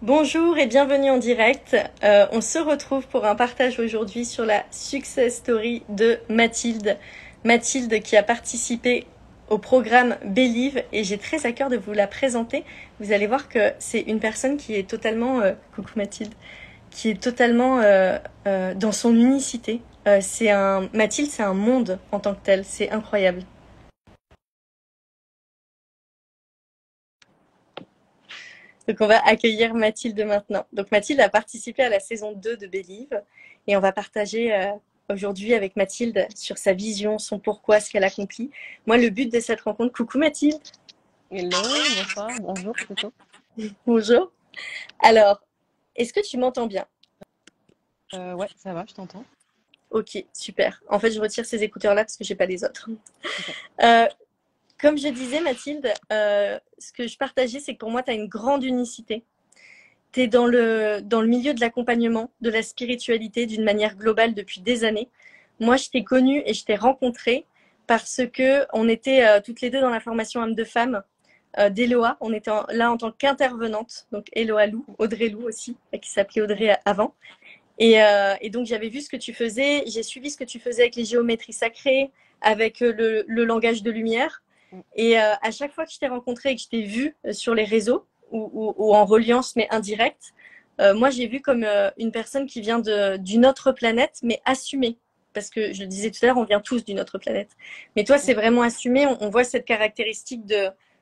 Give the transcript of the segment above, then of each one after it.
Bonjour et bienvenue en direct. On se retrouve pour un partage aujourd'hui sur la success story de Mathilde. Mathilde qui a participé au programme Believe et j'ai très à cœur de vous la présenter. Vous allez voir que c'est une personne qui est totalement, coucou Mathilde, qui est totalement dans son unicité. Mathilde, c'est un monde en tant que tel. C'est incroyable. Donc on va accueillir Mathilde maintenant. Donc Mathilde a participé à la saison 2 de Believe et on va partager aujourd'hui avec Mathilde sur sa vision, son pourquoi, ce qu'elle accomplit. Moi, le but de cette rencontre, coucou Mathilde. Hello, bonsoir, bonjour plutôt. Bonjour. Alors, est-ce que tu m'entends bien? Ouais, ça va, je t'entends. Ok, super. En fait, je retire ces écouteurs-là parce que j'ai pas les autres. Ok. Euh, Comme je disais, Mathilde, ce que je partageais, c'est que pour moi, tu as une grande unicité. Tu es dans le milieu de l'accompagnement, de la spiritualité d'une manière globale depuis des années. Moi, je t'ai connue et je t'ai rencontrée parce que on était toutes les deux dans la formation âme de femme d'Eloa. On était là en tant qu'intervenante, donc Eloa Lou, Audrey Lou aussi, qui s'appelait Audrey avant. Et donc, j'avais vu ce que tu faisais, j'ai suivi ce que tu faisais avec les géométries sacrées, avec le langage de lumière. Mm. Et à chaque fois que je t'ai rencontré et que je t'ai vu sur les réseaux ou en reliance mais indirecte, moi j'ai vu comme une personne qui vient d'une autre planète mais assumée. Parce que je le disais tout à l'heure, on vient tous d'une autre planète. Mais toi, c'est vraiment assumé. On voit cette caractéristique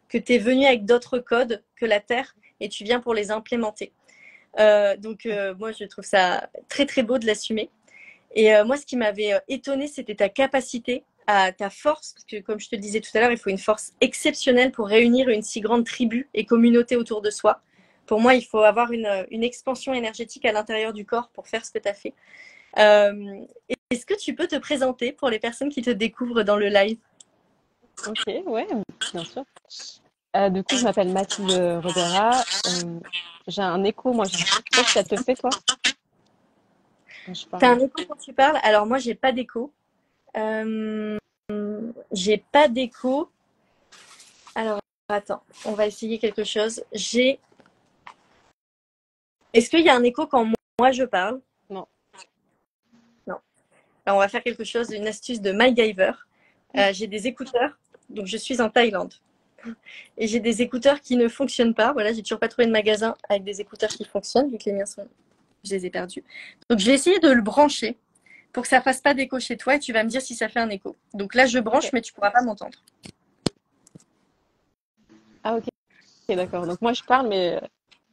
que tu es venu avec d'autres codes que la Terre et tu viens pour les implémenter. Moi, je trouve ça très très beau de l'assumer. Et moi, ce qui m'avait étonnée, c'était ta capacité, ta force, parce que comme je te le disais tout à l'heure, il faut une force exceptionnelle pour réunir une si grande tribu et communauté autour de soi. Pour moi, il faut avoir une expansion énergétique à l'intérieur du corps pour faire ce que tu as fait. Est-ce que tu peux te présenter pour les personnes qui te découvrent dans le live? Ok, ouais, bien sûr. Du coup, je m'appelle Mathilde Robera. J'ai un écho, moi, je sais pas si ça te fait, toi, quand je T'as parle. un écho quand tu parles? Alors moi, j'ai pas d'écho. Euh, j'ai pas d'écho. Alors, attends, on va essayer quelque chose. Est-ce qu'il y a un écho quand moi je parle? Non. Non. Alors, on va faire quelque chose, une astuce de MacGyver. J'ai des écouteurs, donc je suis en Thaïlande. Et j'ai des écouteurs qui ne fonctionnent pas. Voilà, j'ai toujours pas trouvé de magasin avec des écouteurs qui fonctionnent, vu que les miens sont. Je les ai perdus. Donc, je vais essayer de le brancher pour que ça fasse pas d'écho chez toi et tu vas me dire si ça fait un écho. Donc là, je Ok. branche, mais tu pourras pas m'entendre. Ah, ok, d'accord. Donc, moi, je parle, mais.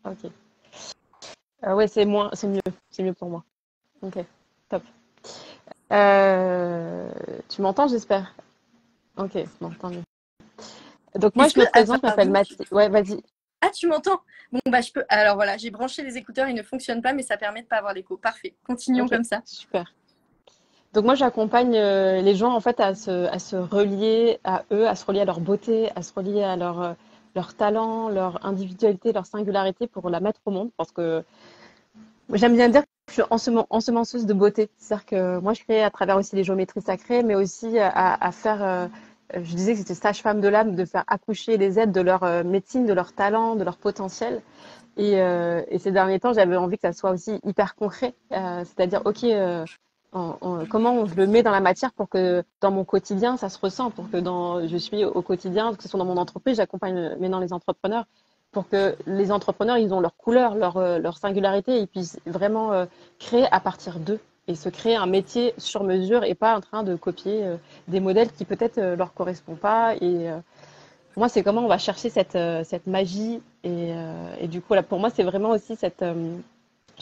Ok. Ouais, c'est mieux pour moi. Ok, top. Tu m'entends, j'espère? Ok, bon, tant mieux. Donc, moi, Est-ce je que. me Attends, présente, je m'appelle pardon. Mathilde. Ouais, vas-y. Ah, tu m'entends? Bon, bah, je peux. Alors voilà, j'ai branché les écouteurs, ils ne fonctionnent pas, mais ça permet de pas avoir l'écho. Parfait. Continuons Ok, comme ça. super. Donc moi, j'accompagne les gens en fait à se relier à eux, à se relier à leur beauté, à se relier à leur talent, leur individualité, leur singularité pour la mettre au monde. Parce que j'aime bien dire que je suis ensemenceuse de beauté. C'est-à-dire que moi, je crée à travers aussi les géométries sacrées, mais aussi à faire, je disais que c'était sage-femme de l'âme, de faire accoucher les êtres de leur médecine, de leur talent, de leur potentiel. Et ces derniers temps, j'avais envie que ça soit aussi hyper concret. C'est-à-dire, OK, comment je le mets dans la matière pour que dans mon quotidien, ça se ressent, pour que je suis au quotidien, que ce soit dans mon entreprise, j'accompagne maintenant les entrepreneurs, pour que les entrepreneurs, ils ont leur couleur, leur singularité, ils puissent vraiment créer à partir d'eux et se créer un métier sur mesure et pas en train de copier des modèles qui peut-être leur correspondent pas. Pour moi, c'est comment on va chercher cette magie. Et du coup, là, pour moi, c'est vraiment aussi j'aime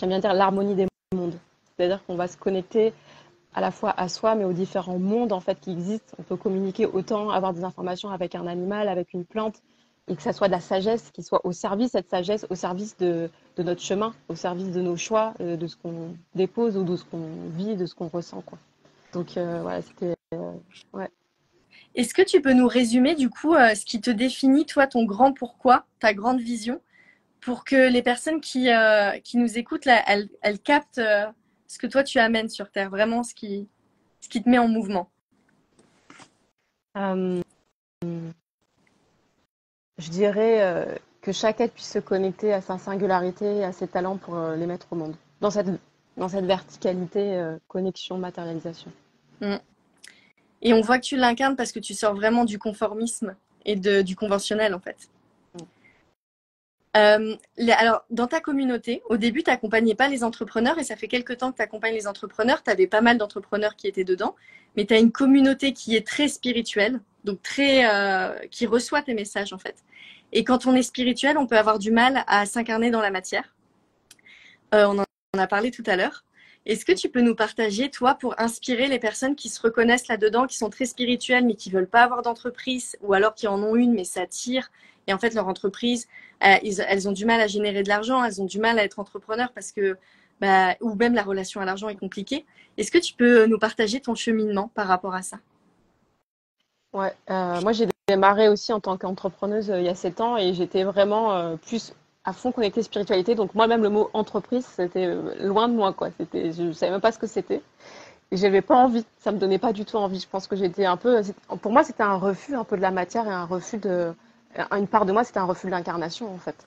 bien dire, l'harmonie des mondes. C'est-à-dire qu'on va se connecter à la fois à soi, mais aux différents mondes en fait qui existent. On peut communiquer autant, avoir des informations avec un animal, avec une plante, et que ça soit de la sagesse, qui soit au service, cette sagesse, au service de notre chemin, au service de nos choix, de ce qu'on dépose ou de ce qu'on vit, de ce qu'on ressent, quoi. Donc voilà, c'était ouais. Est-ce que tu peux nous résumer du coup ce qui te définit, toi, ton grand pourquoi, ta grande vision, pour que les personnes qui nous écoutent, là, elles captent ce que toi tu amènes sur Terre, vraiment ce qui te met en mouvement. Euh, je dirais que chaque être puisse se connecter à sa singularité et à ses talents pour les mettre au monde. Dans cette verticalité, connexion, matérialisation. Mm. Et on voit que tu l'incarnes parce que tu sors vraiment du conformisme et du conventionnel, en fait. Alors, dans ta communauté, au début, tu n'accompagnais pas les entrepreneurs et ça fait quelques temps que tu accompagnes les entrepreneurs. Tu avais pas mal d'entrepreneurs qui étaient dedans, mais tu as une communauté qui est très spirituelle, donc qui reçoit tes messages, en fait. Et quand on est spirituel, on peut avoir du mal à s'incarner dans la matière. On en a parlé tout à l'heure. Est-ce que tu peux nous partager, toi, pour inspirer les personnes qui se reconnaissent là-dedans, qui sont très spirituelles, mais qui veulent pas avoir d'entreprise, ou alors qui en ont une, mais ça tire, et en fait, leur entreprise, elles ont du mal à générer de l'argent, elles ont du mal à être entrepreneurs parce que, ou même la relation à l'argent est compliquée. Est-ce que tu peux nous partager ton cheminement par rapport à ça? Ouais, moi j'ai démarré aussi en tant qu'entrepreneuse il y a 7 ans et j'étais vraiment plus à fond connectée spiritualité. Donc moi-même le mot entreprise, c'était loin de moi quoi. Je savais même pas ce que c'était et j'avais pas envie. Ça me donnait pas du tout envie. Je pense que j'étais un peu, pour moi c'était un refus un peu de la matière et un refus une part de moi c'était un refus de l'incarnation en fait.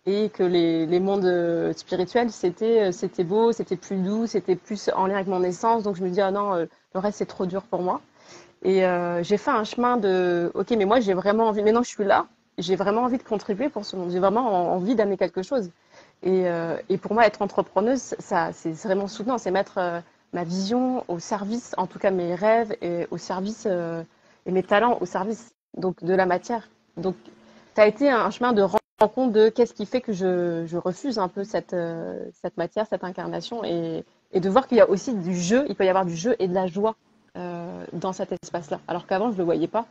Et que les mondes spirituels c'était beau, c'était plus doux, c'était plus en lien avec mon essence. Donc je me dis ah non, le reste c'est trop dur pour moi. Et j'ai fait un chemin ok, mais moi j'ai vraiment envie, maintenant que je suis là, j'ai vraiment envie de contribuer pour ce monde, j'ai vraiment envie d'amener quelque chose. Et pour moi, être entrepreneuse, c'est vraiment soutenant, c'est mettre ma vision au service, en tout cas mes rêves, et au service, et mes talents au service donc, de la matière. Donc, ça a été un chemin de rencontre de qu'est-ce qui fait que je refuse un peu cette matière, cette incarnation, et de voir qu'il y a aussi du jeu, il peut y avoir du jeu et de la joie dans cet espace-là. Alors qu'avant, je ne le voyais pas.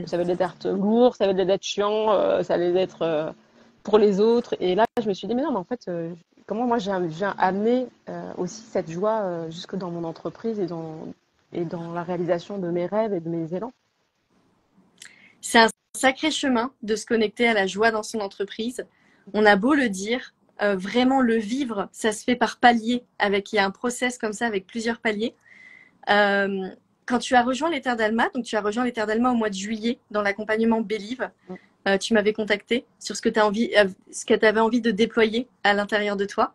Ça allait être lourd, ça allait être chiant, ça allait être pour les autres. Et là, je me suis dit, mais non, mais en fait, comment moi j'ai amené aussi cette joie jusque dans mon entreprise et dans la réalisation de mes rêves et de mes élans. C'est un sacré chemin de se connecter à la joie dans son entreprise. On a beau le dire, vraiment le vivre, ça se fait par paliers. Il y a un process comme ça avec plusieurs paliers. Quand tu as rejoint les Terres d'Alma, donc tu as rejoint les Terres d'Alma au mois de juillet dans l'accompagnement Believe, tu m'avais contacté sur ce que tu avais envie de déployer à l'intérieur de toi.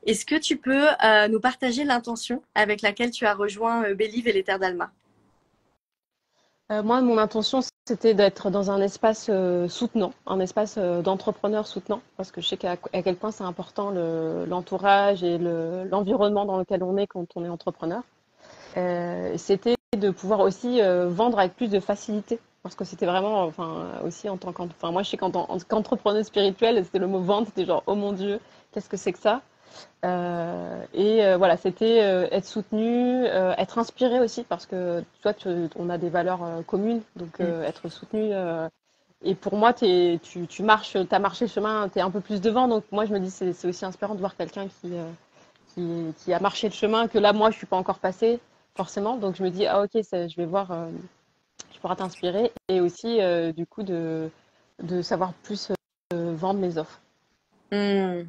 Est-ce que tu peux nous partager l'intention avec laquelle tu as rejoint Believe et les Terres d'Alma? Moi, mon intention, c'était d'être dans un espace soutenant, un espace d'entrepreneurs soutenant, parce que je sais à quel point c'est important l'entourage et l'environnement dans lequel on est quand on est entrepreneur. C'était de pouvoir aussi vendre avec plus de facilité. Parce que c'était vraiment, enfin, aussi en tant enfin, moi, je sais qu'entrepreneuse spirituelle, c'était le mot vente, c'était genre, oh mon Dieu, qu'est-ce que c'est que ça? Voilà, c'était être soutenu, être inspiré aussi, parce que toi, on a des valeurs communes, donc être soutenu. Et pour moi, tu marches, t'as marché le chemin, t'es un peu plus devant, donc moi, je me dis, c'est aussi inspirant de voir quelqu'un qui a marché le chemin, que là, moi, je suis pas encore passée, forcément. Donc, je me dis, ah, ok, je vais voir, je pourrai t'inspirer, et aussi, du coup, de savoir plus vendre mes offres. Mmh.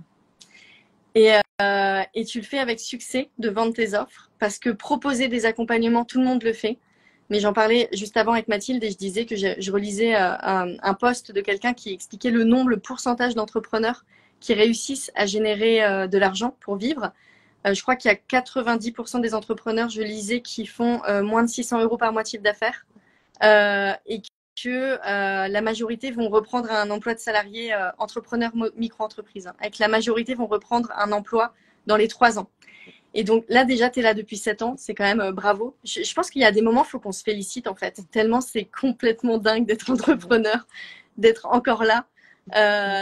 Et tu le fais avec succès de vendre tes offres parce que proposer des accompagnements, tout le monde le fait. Mais j'en parlais juste avant avec Mathilde et je disais que je relisais un post de quelqu'un qui expliquait le pourcentage d'entrepreneurs qui réussissent à générer de l'argent pour vivre. Je crois qu'il y a 90% des entrepreneurs, je lisais, qui font moins de 600 euros par mois de chiffre d'affaires et que la majorité vont reprendre un emploi de salarié entrepreneur micro-entreprise. Et que la majorité vont reprendre un emploi dans les 3 ans. Et donc là, déjà, tu es là depuis 7 ans. C'est quand même bravo. Je pense qu'il y a des moments, il faut qu'on se félicite, en fait. Tellement c'est complètement dingue d'être entrepreneur, d'être encore là,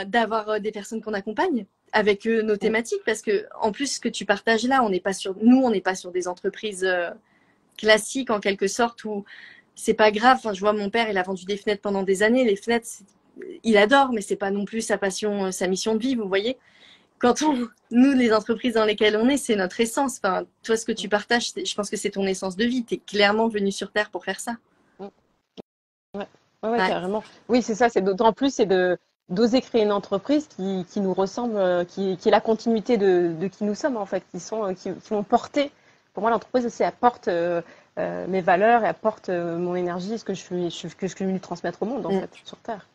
d'avoir des personnes qu'on accompagne avec nos thématiques. Parce que, en plus, ce que tu partages là, on n'est pas sur des entreprises classiques, en quelque sorte, où c'est pas grave. Enfin, je vois mon père, il a vendu des fenêtres pendant des années. Les fenêtres, il adore, mais c'est pas non plus sa passion, sa mission de vie, vous voyez. Nous, les entreprises dans lesquelles on est, c'est notre essence. Enfin, toi, ce que tu partages, je pense que c'est ton essence de vie. Tu es clairement venu sur Terre pour faire ça. Ouais, ouais, Ouais. carrément. Oui, c'est ça. C'est d'autant plus, c'est d'oser créer une entreprise qui nous ressemble, qui est la continuité de qui nous sommes en fait, qui vont porter. Pour moi, l'entreprise aussi apporte mes valeurs et apporte mon énergie, ce que je suis venu transmettre au monde en fait sur Terre.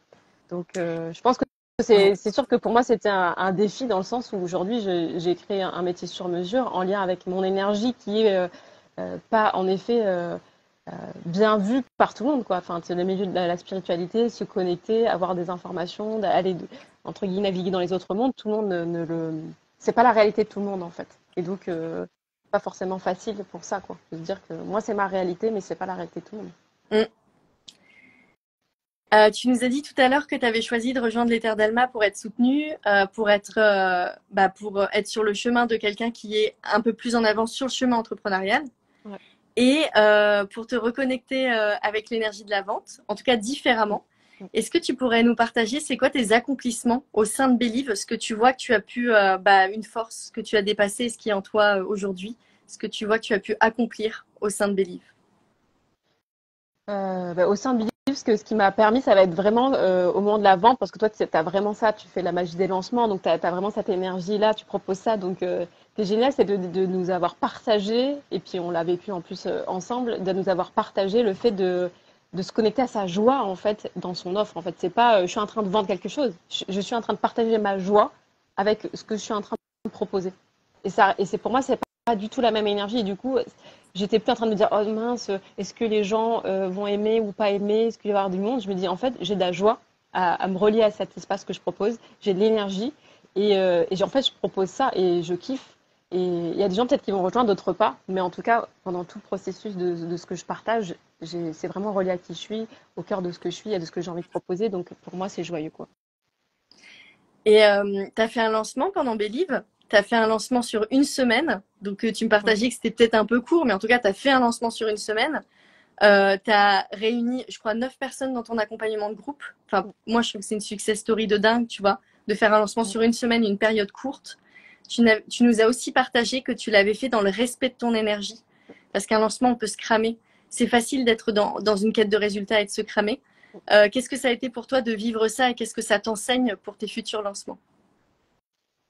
Donc, je pense que Ouais. c'est sûr que pour moi, c'était un défi dans le sens où aujourd'hui, j'ai créé un métier sur mesure en lien avec mon énergie qui est pas, en effet, bien vue par tout le monde, quoi. Enfin, c'est le milieu de la spiritualité, se connecter, avoir des informations, aller, entre guillemets, naviguer dans les autres mondes. Tout le monde ne le. C'est pas la réalité de tout le monde, en fait. Et donc, pas forcément facile pour ça, quoi. De se dire que moi, c'est ma réalité, mais c'est pas la réalité de tout le monde. Mm. Tu nous as dit tout à l'heure que tu avais choisi de rejoindre les Terres d'Alma pour être soutenue, pour être sur le chemin de quelqu'un qui est un peu plus en avance sur le chemin entrepreneurial Ouais. et pour te reconnecter avec l'énergie de la vente, en tout cas différemment. Est-ce que tu pourrais nous partager, c'est quoi tes accomplissements au sein de Believe, ce que tu vois que tu as pu, une force que tu as dépassée, ce qui est en toi aujourd'hui, ce que tu vois que tu as pu accomplir au sein de Believe? Au sein de Believe, ce qui m'a permis, ça va être vraiment au moment de la vente, parce que toi, tu as vraiment ça, tu fais la magie des lancements, donc tu as vraiment cette énergie-là, tu proposes ça. Donc, ce qui est génial, c'est de nous avoir partagé, et puis on l'a vécu en plus ensemble, de nous avoir partagé le fait de se connecter à sa joie, en fait, dans son offre. En fait, c'est pas je suis en train de vendre quelque chose, je suis en train de partager ma joie avec ce que je suis en train de proposer. Et c'est pour moi, c'est pas du tout la même énergie. Et du coup, j'étais plus en train de me dire, oh mince, est-ce que les gens vont aimer ou pas aimer? Est-ce qu'il va y avoir du monde? Je me dis, en fait, j'ai de la joie à me relier à cet espace que je propose. J'ai de l'énergie en fait, je propose ça et je kiffe. Et il y a des gens peut-être qui vont rejoindre, d'autres pas. Mais en tout cas, pendant tout le processus de ce que je partage, c'est vraiment relié à qui je suis, au cœur de ce que je suis et de ce que j'ai envie de proposer. Donc pour moi, c'est joyeux, quoi. Et tu as fait un lancement pendant Believe. Tu as fait un lancement sur une semaine. Donc, tu me Ouais. partageais que c'était peut-être un peu court, mais en tout cas, tu as fait un lancement sur une semaine. Tu as réuni, je crois, 9 personnes dans ton accompagnement de groupe. Enfin, moi, je trouve que c'est une success story de dingue, tu vois, de faire un lancement sur une semaine, une période courte. Tu nous as aussi partagé que tu l'avais fait dans le respect de ton énergie. Parce qu'un lancement, on peut se cramer. C'est facile d'être dans une quête de résultats et de se cramer. Qu'est-ce que ça a été pour toi de vivre ça et qu'est-ce que ça t'enseigne pour tes futurs lancements?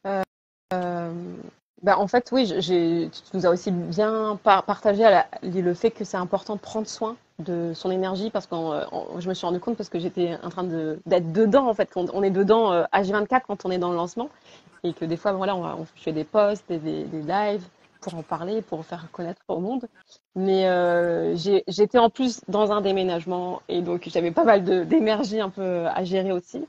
Euh, Euh, en fait, oui, tu nous as aussi bien partagé le fait que c'est important de prendre soin de son énergie parce que je me suis rendu compte parce que j'étais en train d'être dedans en fait, quand on est dedans H24 quand on est dans le lancement et que des fois, voilà, on fait des posts, des lives pour en parler, pour faire connaître au monde. Mais j'étais en plus dans un déménagement et donc j'avais pas mal d'énergie un peu à gérer aussi.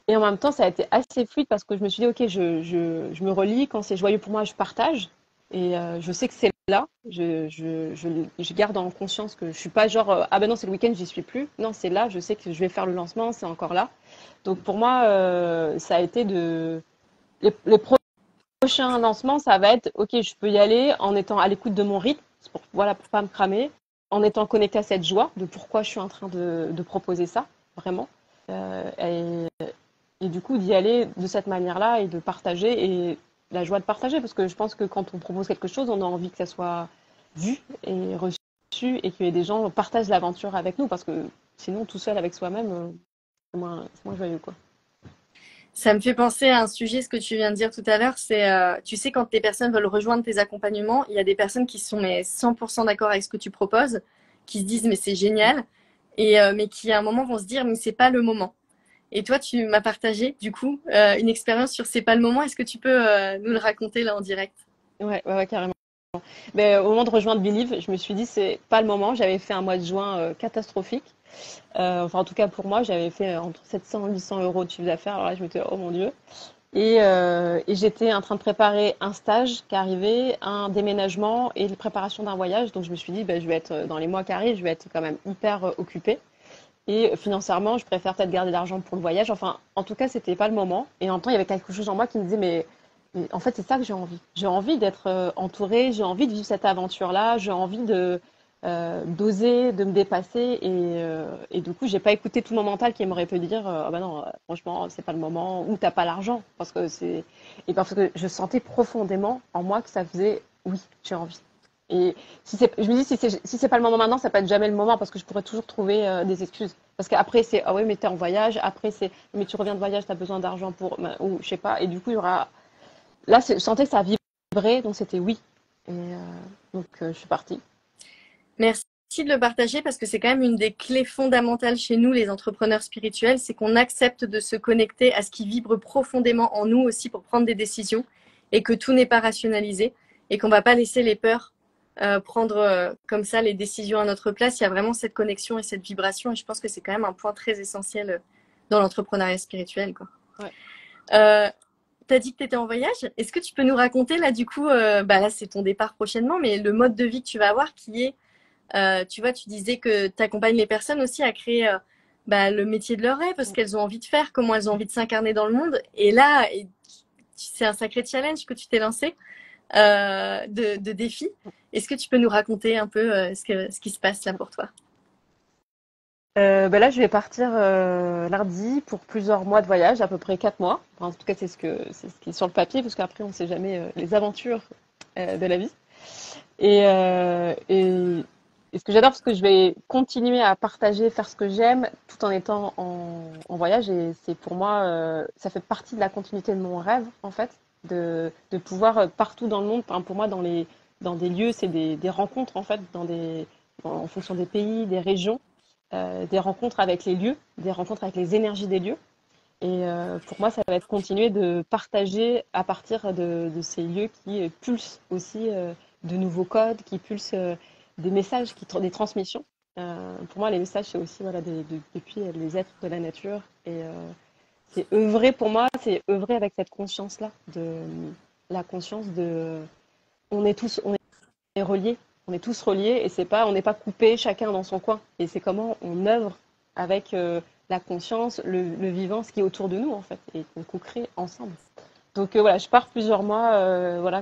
Et en même temps, ça a été assez fluide parce que je me suis dit, OK, je me relie. Quand c'est joyeux pour moi, je partage. Et je sais que c'est là. Je garde en conscience que je suis pas genre, ah ben non, c'est le week-end, j'y suis plus. Non, c'est là. Je sais que je vais faire le lancement, c'est encore là. Donc pour moi, ça a été les prochains lancements, ça va être, OK, je peux y aller en étant à l'écoute de mon rythme, voilà, pour pas me cramer, en étant connecté à cette joie de pourquoi je suis en train de proposer ça, vraiment. Et du coup, d'y aller de cette manière-là et de partager et la joie de partager, parce que je pense que quand on propose quelque chose, on a envie que ça soit vu et reçu et que des gens partagent l'aventure avec nous, parce que sinon, tout seul avec soi-même, c'est moins joyeux, quoi. Ça me fait penser à un sujet, ce que tu viens de dire tout à l'heure, c'est, tu sais, quand des personnes veulent rejoindre tes accompagnements, il y a des personnes qui sont mais 100% d'accord avec ce que tu proposes, qui se disent mais c'est génial, et mais qui à un moment vont se dire mais c'est pas le moment. Et toi, tu m'as partagé du coup une expérience sur c'est pas le moment. Est-ce que tu peux nous le raconter là en direct? Ouais, carrément. Mais au moment de rejoindre Believe, je me suis dit, c'est pas le moment. J'avais fait un mois de juin catastrophique. Enfin, en tout cas, pour moi, j'avais fait entre 700 et 800 euros de chiffre d'affaires. Alors là, je me disais, oh mon Dieu. Et j'étais en train de préparer un stage qui arrivait, un déménagement et la préparation d'un voyage. Donc je me suis dit, ben, je vais être dans les mois qui arrivent, je vais être quand même hyper occupée. Et financièrement, je préfère peut-être garder l'argent pour le voyage. Enfin, en tout cas, c'était pas le moment. Et en même temps, il y avait quelque chose en moi qui me disait, mais en fait, c'est ça que j'ai envie. J'ai envie d'être entourée, j'ai envie de vivre cette aventure-là, j'ai envie de d'oser, de me dépasser. Et du coup, j'ai pas écouté tout mon mental qui m'aurait pu dire, ah bah non, franchement, c'est pas le moment, ou t'as pas l'argent, parce que je sentais profondément en moi que ça faisait, oui, j'ai envie. Et je me dis, si c'est pas le moment maintenant, ça peut être jamais le moment parce que je pourrais toujours trouver des excuses. Parce qu'après, c'est, ah oui, mais t'es en voyage. Après, c'est, mais tu reviens de voyage, t'as besoin d'argent pour, ou je sais pas. Et du coup, il y aura, là, je sentais que ça vibrait, donc c'était oui. Et je suis partie. Merci de le partager parce que c'est quand même une des clés fondamentales chez nous, les entrepreneurs spirituels, c'est qu'on accepte de se connecter à ce qui vibre profondément en nous aussi pour prendre des décisions et que tout n'est pas rationalisé et qu'on ne va pas laisser les peurs prendre comme ça les décisions à notre place. Il y a vraiment cette connexion et cette vibration et je pense que c'est quand même un point très essentiel dans l'entrepreneuriat spirituel, quoi. Ouais. Tu as dit que tu étais en voyage. Est-ce que tu peux nous raconter là du coup, là c'est ton départ prochainement, mais le mode de vie que tu vas avoir qui est tu vois, tu disais que tu accompagnes les personnes aussi à créer le métier de leur rêve, ce qu'elles ont envie de faire, comment elles ont envie de s'incarner dans le monde. Et là, c'est un sacré challenge que tu t'es lancé de défi. Est-ce que tu peux nous raconter un peu ce qui se passe là pour toi? Là, je vais partir lundi pour plusieurs mois de voyage, à peu près 4 mois. Enfin, en tout cas, c'est ce qui est sur le papier, parce qu'après, on ne sait jamais les aventures de la vie. Et, euh, et, et ce que j'adore, parce que je vais continuer à partager, faire ce que j'aime, tout en étant en voyage. Et c'est pour moi, ça fait partie de la continuité de mon rêve, en fait, de pouvoir partout dans le monde. Enfin, pour moi, dans des lieux, c'est des rencontres, en fait, en fonction des pays, des régions, des rencontres avec les lieux, des rencontres avec les énergies des lieux. Et pour moi, ça va être continuer de partager à partir de ces lieux qui pulsent aussi de nouveaux codes, qui pulsent des messages, des transmissions. Pour moi, les messages, c'est aussi voilà, depuis les êtres de la nature. Et c'est œuvrer pour moi, c'est œuvrer avec cette conscience-là, la conscience de on est reliés, on est tous reliés et on n'est pas coupés chacun dans son coin. Et c'est comment on œuvre avec la conscience, le vivant, ce qui est autour de nous en fait, et qu'on co-crée ensemble. Donc voilà, je pars plusieurs mois,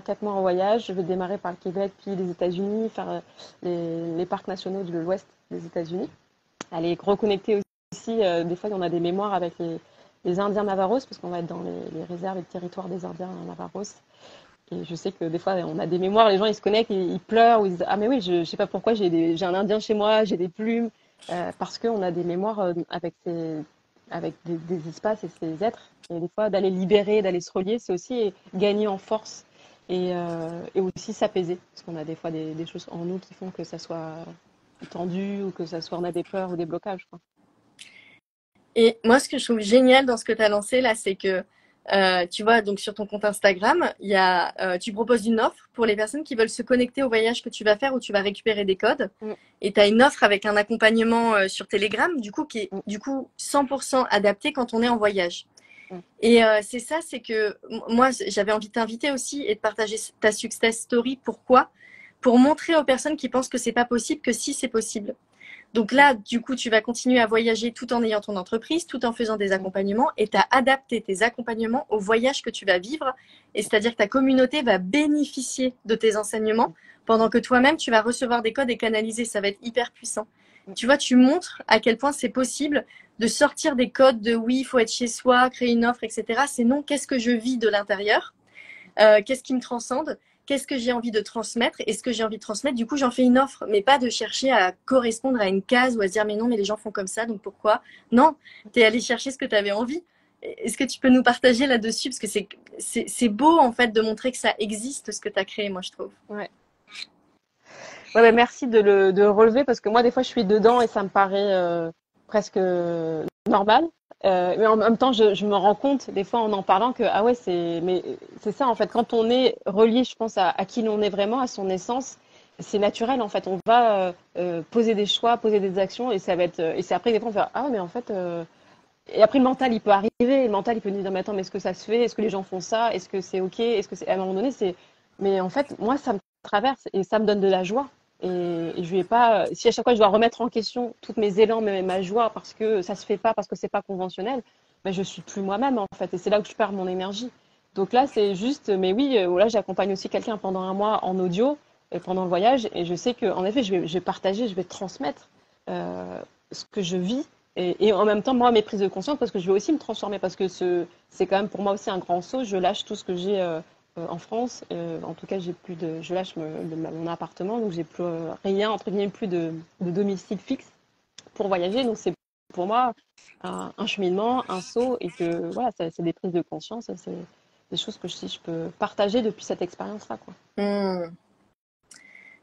4 mois en voyage. Je vais démarrer par le Québec, puis les États-Unis, faire les parcs nationaux de l'Ouest des États-Unis. Aller reconnecter aussi, des fois, on a des mémoires avec les Indiens Navaros, parce qu'on va être dans les réserves et le territoire des Indiens Navaros. Et je sais que des fois, on a des mémoires, les gens ils se connectent, ils pleurent, ou ils disent ah mais oui, je sais pas pourquoi j'ai un Indien chez moi, j'ai des plumes, parce qu'on a des mémoires avec des espaces et ces êtres. Et des fois, d'aller libérer, d'aller se relier, c'est aussi gagner en force et aussi s'apaiser, parce qu'on a des fois des choses en nous qui font que ça soit tendu ou que ça soit on a des peurs ou des blocages, quoi. Et moi, ce que je trouve génial dans ce que tu as lancé là, c'est que tu vois, donc sur ton compte Instagram, tu proposes une offre pour les personnes qui veulent se connecter au voyage que tu vas faire où tu vas récupérer des codes. Mm, Et tu as une offre avec un accompagnement sur Telegram, du coup, qui est mm, du coup 100% adapté quand on est en voyage. mm, Et c'est ça, c'est que moi, j'avais envie de t'inviter aussi et de partager ta success story. Pourquoi? Pour montrer aux personnes qui pensent que c'est pas possible que si c'est possible. Donc là, du coup, tu vas continuer à voyager tout en ayant ton entreprise, tout en faisant des mm, accompagnements et tu as adapté tes accompagnements au voyage que tu vas vivre. Et c'est-à-dire que ta communauté va bénéficier de tes enseignements pendant que toi-même, tu vas recevoir des codes et canaliser. Ça va être hyper puissant. mm, Tu vois, tu montres à quel point c'est possible de sortir des codes de oui, il faut être chez soi, créer une offre, etc. C'est non, qu'est-ce que je vis de l'intérieur? Qu'est-ce qui me transcende? Qu'est-ce que j'ai envie de transmettre? Et ce que j'ai envie de transmettre, du coup, j'en fais une offre, mais pas de chercher à correspondre à une case ou à se dire, mais non, mais les gens font comme ça, donc pourquoi? Non, tu es allé chercher ce que tu avais envie. Est-ce que tu peux nous partager là-dessus? Parce que c'est beau, en fait, de montrer que ça existe, ce que tu as créé, moi, je trouve. ouais. Ouais, merci de le relever parce que moi, des fois, je suis dedans et ça me paraît presque normal. Mais en même temps, je me rends compte, des fois, en parlant, que ah ouais, mais c'est ça, en fait. Quand on est relié, je pense, à qui l'on est vraiment, à son essence, c'est naturel, en fait. On va poser des choix, poser des actions et ça va être. Et c'est après, des fois, on fait ah ouais, mais en fait. Et après, le mental, il peut arriver. Le mental, il peut nous dire, mais attends, mais est-ce que ça se fait? Est-ce que les gens font ça? Est-ce que c'est OK? Est-ce que c'est. À un moment donné, c'est. Mais en fait, moi, ça me traverse et ça me donne de la joie. Et je vais pas. Si à chaque fois, je dois remettre en question toutes mes élans, même ma joie, parce que ça se fait pas, parce que c'est pas conventionnel, ben, je suis plus moi-même, en fait. Et c'est là où je perds mon énergie. Donc là, c'est juste. Mais oui, là, j'accompagne aussi quelqu'un pendant un mois en audio, pendant le voyage. Et je sais qu'en effet, je vais partager, je vais transmettre ce que je vis et en même temps, moi, mes prises de conscience, parce que je veux aussi me transformer, parce que c'est quand même pour moi aussi un grand saut. Je lâche tout ce que j'ai en France. En tout cas, je lâche mon appartement, donc j'ai plus rien, entre guillemets, plus de domicile fixe pour voyager. Donc c'est pour moi un cheminement, un saut, et que voilà, c'est des prises de conscience, c'est des choses que si je peux partager depuis cette expérience-là, quoi. Hmm.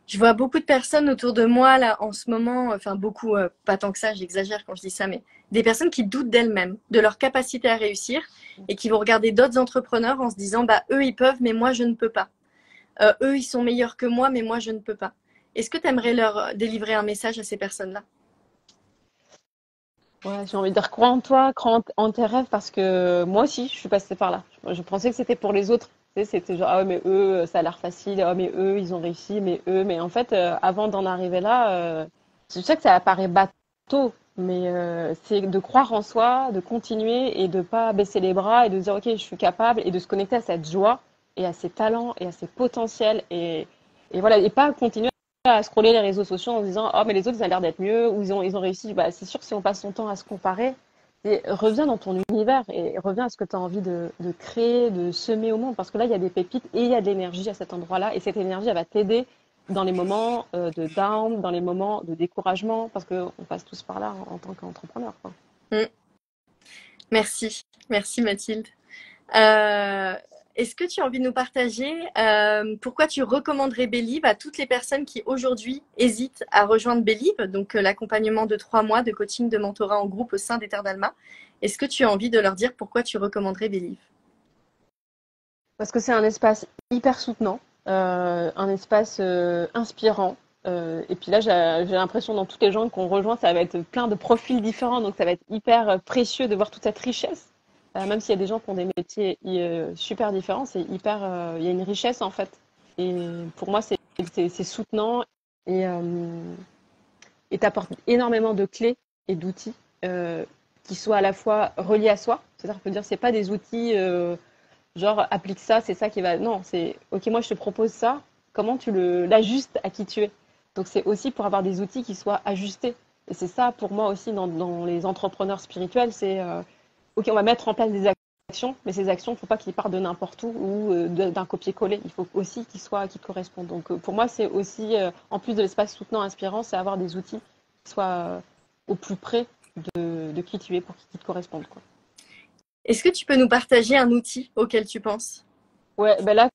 Je vois beaucoup de personnes autour de moi là en ce moment, enfin beaucoup, pas tant que ça, j'exagère quand je dis ça, mais des personnes qui doutent d'elles-mêmes, de leur capacité à réussir et qui vont regarder d'autres entrepreneurs en se disant bah eux ils peuvent mais moi je ne peux pas. Eux ils sont meilleurs que moi mais moi je ne peux pas. Est-ce que tu aimerais leur délivrer un message à ces personnes-là? Ouais, j'ai envie de dire, crois en toi, crois en tes rêves, parce que moi aussi, je suis passée par là. Je pensais que c'était pour les autres. Tu sais, c'était genre, ah ouais, mais eux, ça a l'air facile. Ah, mais eux, ils ont réussi. Mais eux, mais en fait, avant d'en arriver là, je sais que ça paraît bateau, mais c'est de croire en soi, de continuer et de pas baisser les bras et de dire, ok, je suis capable et de se connecter à cette joie et à ses talents et à ses potentiels et voilà, et pas continuer à scroller les réseaux sociaux en se disant oh mais les autres ils ont l'air d'être mieux ou ils ont réussi. Bah, c'est sûr que si on passe son temps à se comparer, et reviens dans ton univers et reviens à ce que tu as envie de créer, de semer au monde, parce que là il y a des pépites et il y a de l'énergie à cet endroit-là et cette énergie elle va t'aider dans les moments de down, dans les moments de découragement, parce qu'on passe tous par là en tant qu'entrepreneur, quoi. Mm. Merci, merci Mathilde. Euh, Est-ce que tu as envie de nous partager pourquoi tu recommanderais Believe à toutes les personnes qui aujourd'hui hésitent à rejoindre Believe, donc l'accompagnement de 3 mois de coaching, de mentorat en groupe au sein d'Ether Dalma. Est-ce que tu as envie de leur dire pourquoi tu recommanderais Believe? Parce que c'est un espace hyper soutenant, un espace inspirant. Et puis là, j'ai l'impression dans toutes les gens qu'on rejoint, ça va être plein de profils différents, donc ça va être hyper précieux de voir toute cette richesse. Même s'il y a des gens qui ont des métiers super différents, c'est hyper, il y a une richesse en fait. Et pour moi, c'est soutenant et et t'apporte énormément de clés et d'outils qui soient à la fois reliés à soi. C'est-à-dire, on peut dire, c'est pas des outils genre, applique ça, c'est ça qui va. Non, c'est OK, moi je te propose ça, comment tu l'ajustes à qui tu es. Donc c'est aussi pour avoir des outils qui soient ajustés. Et c'est ça pour moi aussi dans les entrepreneurs spirituels, c'est OK, on va mettre en place des actions, mais ces actions, il ne faut pas qu'ils partent de n'importe où ou d'un copier-coller. Il faut aussi qu'ils correspondent. Donc pour moi, c'est aussi, en plus de l'espace soutenant, inspirant, c'est avoir des outils qui soient au plus près de qui tu es pour qui te correspondent, quoi. Est-ce que tu peux nous partager un outil auquel tu penses? Ouais, ben là,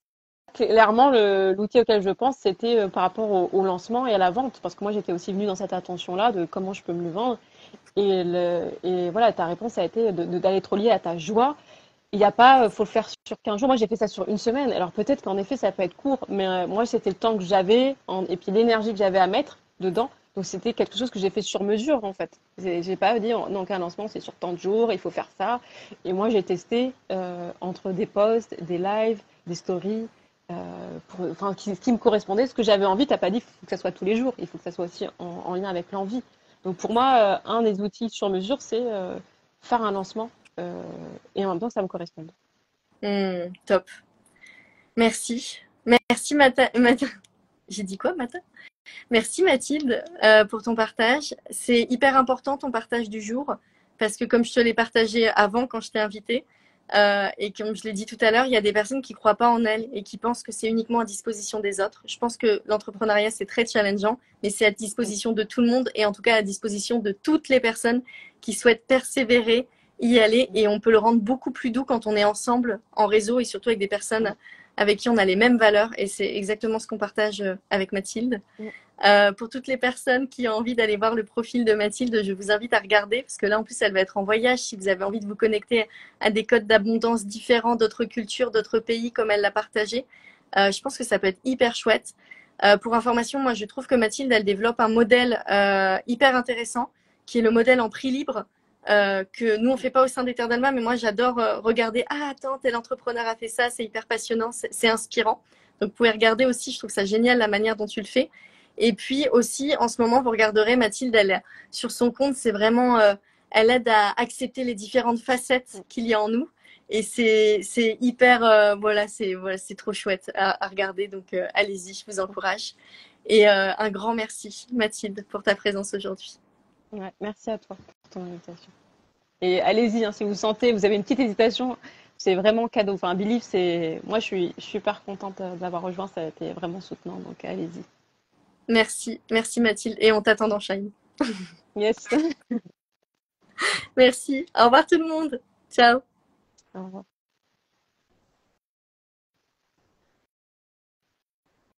clairement, l'outil auquel je pense, c'était par rapport au lancement et à la vente, parce que moi, j'étais aussi venue dans cette attention-là de comment je peux me le vendre. Et voilà, ta réponse a été d'aller te relier à ta joie. Il n'y a pas, faut le faire sur 15 jours. Moi, j'ai fait ça sur une semaine. Alors peut-être qu'en effet, ça peut être court, mais moi, c'était le temps que j'avais et puis l'énergie que j'avais à mettre dedans. Donc c'était quelque chose que j'ai fait sur mesure, en fait. J'ai pas dit, donc un lancement, c'est sur tant de jours, il faut faire ça. Et moi, j'ai testé entre des posts, des lives, des stories, enfin, qui me correspondait, ce que j'avais envie. T'as pas dit, il faut que ça soit tous les jours. Il faut que ça soit aussi en lien avec l'envie. Donc pour moi, un des outils sur mesure, c'est faire un lancement et en même temps que ça me corresponde. Top. Merci. Merci J'ai dit quoi, Mata? Merci Mathilde pour ton partage. C'est hyper important ton partage du jour parce que comme je te l'ai partagé avant quand je t'ai invité et comme je l'ai dit tout à l'heure, il y a des personnes qui ne croient pas en elles et qui pensent que c'est uniquement à disposition des autres. Je pense que l'entrepreneuriat c'est très challengeant, mais c'est à disposition de tout le monde et en tout cas à disposition de toutes les personnes qui souhaitent persévérer, y aller et on peut le rendre beaucoup plus doux quand on est ensemble en réseau et surtout avec des personnes avec qui on a les mêmes valeurs et c'est exactement ce qu'on partage avec Mathilde. Pour toutes les personnes qui ont envie d'aller voir le profil de Mathilde, je vous invite à regarder parce que là, en plus, elle va être en voyage. Si vous avez envie de vous connecter à des codes d'abondance différents, d'autres cultures, d'autres pays, comme elle l'a partagé, je pense que ça peut être hyper chouette. Pour information, moi, je trouve que Mathilde, elle développe un modèle hyper intéressant qui est le modèle en prix libre. Que nous on fait pas au sein d'Ether Dalma, mais moi j'adore regarder. Ah attends, tel entrepreneur a fait ça, c'est hyper passionnant, c'est inspirant. Donc vous pouvez regarder aussi, je trouve ça génial la manière dont tu le fais. Et puis aussi, en ce moment, vous regarderez Mathilde, elle, sur son compte, c'est vraiment, elle aide à accepter les différentes facettes qu'il y a en nous. Et c'est hyper, voilà, c'est trop chouette à regarder. Donc, allez-y, je vous encourage. Et un grand merci, Mathilde, pour ta présence aujourd'hui. Ouais, merci à toi pour ton invitation. Et allez-y, hein, si vous sentez, vous avez une petite hésitation, c'est vraiment cadeau. Enfin, Believe, moi, je suis super contente de l'avoir rejoint. Ça a été vraiment soutenant. Donc, allez-y. Merci, merci Mathilde. Et on t'attend dans Shine. Yes. Merci. Au revoir tout le monde. Ciao. Au revoir.